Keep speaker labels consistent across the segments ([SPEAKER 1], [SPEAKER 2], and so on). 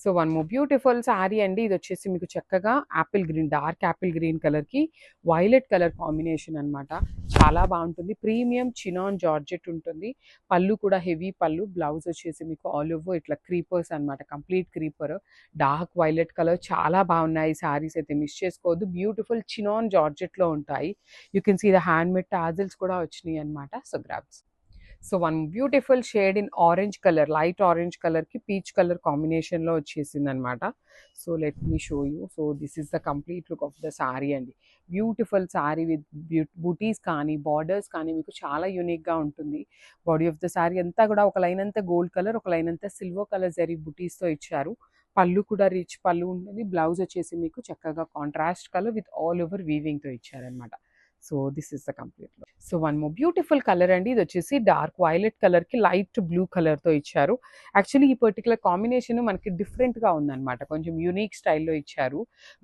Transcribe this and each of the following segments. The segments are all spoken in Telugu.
[SPEAKER 1] So one more beautiful sari అండి. ఇది వచ్చేసి మీకు చక్కగా Apple green, dark Apple green కలర్కి వైలెట్ కలర్ కాంబినేషన్ అనమాట. చాలా బాగుంటుంది. ప్రీమియం చినాన్ జార్జెట్ ఉంటుంది. పళ్ళు కూడా హెవీ పళ్ళు. బ్లౌజ్ వచ్చేసి మీకు ఆల్ ఓవర్ ఇట్లా క్రీపర్స్ అనమాట, complete creeper. Dark violet colour చాలా బాగున్నాయి శారీస్ అయితే మిస్ చేసుకోవద్దు. బ్యూటిఫుల్ చినాన్ జార్జెట్లో ఉంటాయి. You can see the hand made tassels కూడా వచ్చినాయి అనమాట. సో గ్రాబ్స్. So one beautiful shade in orange colour, light orange కలర్కి పీచ్ కలర్ కాంబినేషన్లో వచ్చేసింది అనమాట. So let me show you. So this is the complete look of the sari అండి. బ్యూటిఫుల్ శారీ విత్ బూటీస్ కానీ బార్డర్స్ కానీ మీకు చాలా యూనిక్గా ఉంటుంది. బాడీ ఆఫ్ ద శారీ అంతా కూడా ఒక లైన్ అంతా గోల్డ్ కలర్, ఒక లైన్ అంతా సిల్వర్ కలర్ జరీ బూటీస్తో ఇచ్చారు. పళ్ళు కూడా రిచ్ పళ్ళు ఉంటుంది. బ్లౌజ్ వచ్చేసి మీకు చక్కగా contrast colour with all over వీవింగ్తో ఇచ్చారనమాట. So this is the complete look. So one more beautiful colour అండి. ఇది వచ్చేసి డార్క్ వైలెట్ కలర్కి లైట్ బ్లూ కలర్తో ఇచ్చారు. యాక్చువల్లీ ఈ పర్టికులర్ కాంబినేషన్ మనకి డిఫరెంట్గా ఉందన్నమాట. కొంచెం యూనిక్ స్టైల్లో ఇచ్చారు.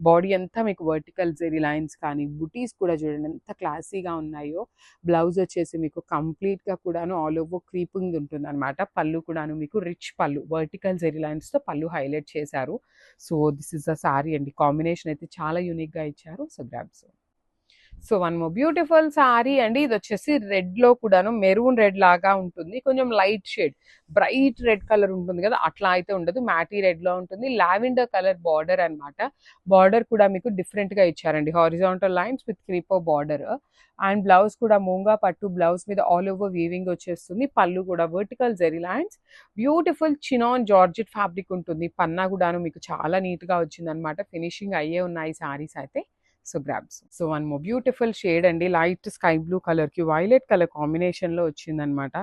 [SPEAKER 1] బాడీ అంతా మీకు వర్టికల్ జెరీ లైన్స్ కానీ బుటీస్ కూడా చూడండి ఎంత క్లాసీగా ఉన్నాయో. బ్లౌజ్ వచ్చేసి మీకు కంప్లీట్గా కూడాను ఆల్ ఓవర్ క్రీపింగ్ ఉంటుంది అనమాట. పళ్ళు కూడాను మీకు రిచ్ పళ్ళు, వర్టికల్ జెరీ లైన్స్తో పళ్ళు హైలైట్ చేశారు. So this is the sorry అండి. కాంబినేషన్ అయితే చాలా యూనిక్గా ఇచ్చారు. సో గ్రాబ్స్. So one more beautiful sari అండి. ఇది వచ్చేసి రెడ్లో కూడాను మెరూన్ రెడ్ లాగా ఉంటుంది. కొంచెం light shade, bright red colour ఉంటుంది కదా, అట్లా అయితే ఉండదు. మ్యాటీ రెడ్లో ఉంటుంది. లావెండర్ కలర్ బార్డర్ అనమాట. బార్డర్ కూడా మీకు డిఫరెంట్గా ఇచ్చారండి. Horizontal lines with creeper border. And blouse కూడా మూంగా పట్టు బ్లౌజ్ మీద ఆల్ ఓవర్ వీవింగ్ వచ్చేస్తుంది. పళ్ళు కూడా vertical zari lines. Beautiful chinon georgette fabric ఉంటుంది. పన్నా కూడాను మీకు చాలా నీట్గా వచ్చింది అనమాట. ఫినిషింగ్ అయ్యే ఉన్నాయి శారీస్ అయితే. సో గ్రాబ్స్. So one more beautiful shade అండి. లైట్ స్కై బ్లూ కలర్కి వైలెట్ కలర్ కాంబినేషన్లో వచ్చిందనమాట.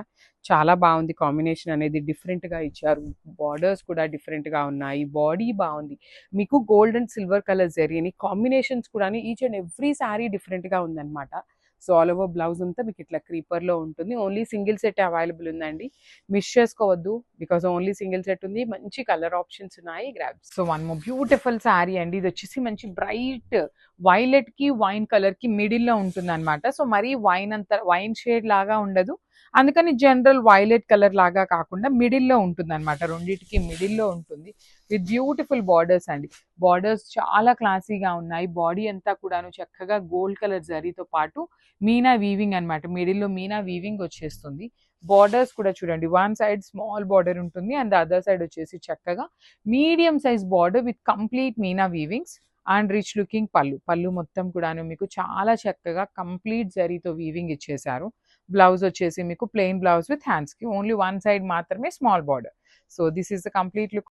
[SPEAKER 1] చాలా బాగుంది. కాంబినేషన్ అనేది డిఫరెంట్గా ఇచ్చారు. బార్డర్స్ కూడా డిఫరెంట్గా ఉన్నాయి. బాడీ బాగుంది. మీకు గోల్డ్ అండ్ సిల్వర్ కలర్ జరీని కాంబినేషన్స్ కూడా ఈచ్ అండ్ ఎవ్రీ శారీ డిఫరెంట్గా ఉందన్నమాట. సో ఆల్ ఓవర్ బ్లౌజ్ అంతా మీకు ఇట్లా క్రీపర్లో ఉంటుంది. ఓన్లీ సింగిల్ సెట్ అవైలబుల్ ఉందండి. మిస్ చేసుకోవద్దు, బికాజ్ ఓన్లీ సింగిల్ సెట్ ఉంది. మంచి కలర్ ఆప్షన్స్ ఉన్నాయి. Grabs. So one more beautiful sari అండి. ఇది వచ్చేసి మంచి బ్రైట్ వైలెట్ కి వైన్ కలర్ కి మిడిల్లో ఉంటుంది అనమాట. సో మరీ వైన్ అంత వైన్ షేడ్ లాగా ఉండదు, అందుకని జనరల్ వైలెట్ కలర్ లాగా కాకుండా మిడిల్లో ఉంటుంది అనమాట. రెండింటికి మిడిల్లో ఉంటుంది విత్ బ్యూటిఫుల్ బార్డర్స్ అండి. బార్డర్స్ చాలా క్లాసీగా ఉన్నాయి. బాడీ అంతా కూడాను చక్కగా గోల్డ్ కలర్ జరీతో పాటు మీనా వీవింగ్ అనమాట. మిడిల్లో మీనా వీవింగ్ వచ్చేస్తుంది. బార్డర్స్ కూడా చూడండి, వన్ సైడ్ స్మాల్ బార్డర్ ఉంటుంది అండ్ ద అదర్ సైడ్ వచ్చేసి చక్కగా medium size border with complete meena weavings and rich looking pallu. Pallu మొత్తం కూడాను మీకు చాలా చక్కగా కంప్లీట్ జరీతో వీవింగ్ ఇచ్చేసారు. బ్లౌజ్ వచ్చేసి మీకు ప్లెయిన్ బ్లౌజ్ విత్ హ్యాండ్స్కి ఓన్లీ వన్ సైడ్ మాత్రమే small border. So this is the complete look.